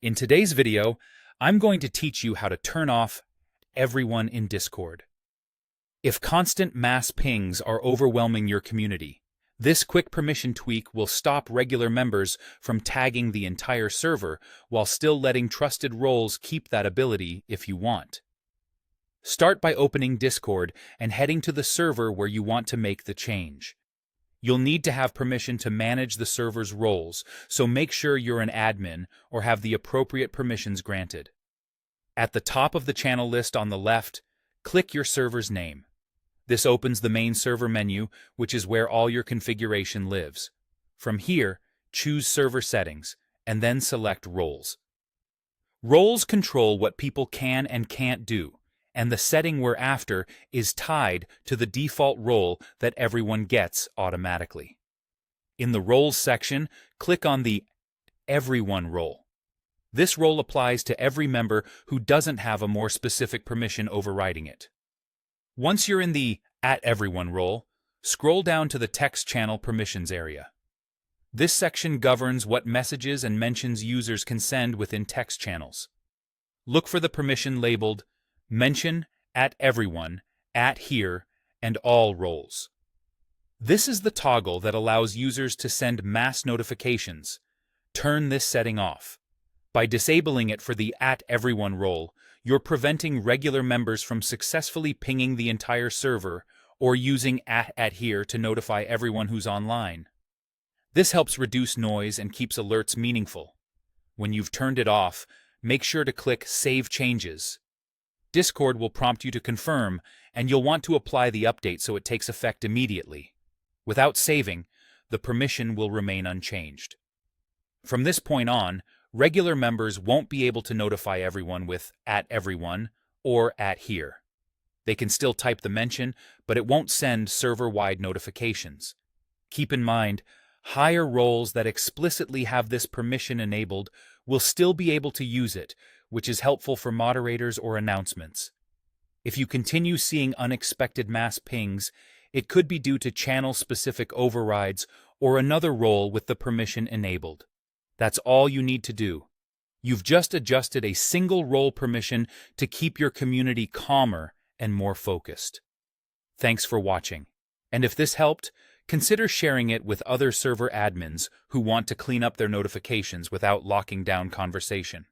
In today's video, I'm going to teach you how to turn off everyone in Discord. If constant mass pings are overwhelming your community, this quick permission tweak will stop regular members from tagging the entire server while still letting trusted roles keep that ability if you want. Start by opening Discord and heading to the server where you want to make the change. You'll need to have permission to manage the server's roles, so make sure you're an admin or have the appropriate permissions granted. At the top of the channel list on the left, click your server's name. This opens the main server menu, which is where all your configuration lives. From here, choose Server Settings, and then select Roles. Roles control what people can and can't do, and the setting we're after is tied to the default role that everyone gets automatically. In the Roles section, click on the Everyone role. This role applies to every member who doesn't have a more specific permission overriding it. Once you're in the @Everyone role, scroll down to the Text Channel Permissions area. This section governs what messages and mentions users can send within text channels. Look for the permission labeled Mention, @Everyone, @Here, and All roles. This is the toggle that allows users to send mass notifications. Turn this setting off. By disabling it for the @Everyone role, you're preventing regular members from successfully pinging the entire server or using @Here to notify everyone who's online. This helps reduce noise and keeps alerts meaningful. When you've turned it off, make sure to click Save Changes. Discord will prompt you to confirm, and you'll want to apply the update so it takes effect immediately. Without saving, the permission will remain unchanged. From this point on, regular members won't be able to notify everyone with @Everyone or @Here. They can still type the mention, but it won't send server-wide notifications. Keep in mind, higher roles that explicitly have this permission enabled will still be able to use it, which is helpful for moderators or announcements. If you continue seeing unexpected mass pings, it could be due to channel-specific overrides or another role with the permission enabled. That's all you need to do. You've just adjusted a single role permission to keep your community calmer and more focused. Thanks for watching. And if this helped, consider sharing it with other server admins who want to clean up their notifications without locking down conversation.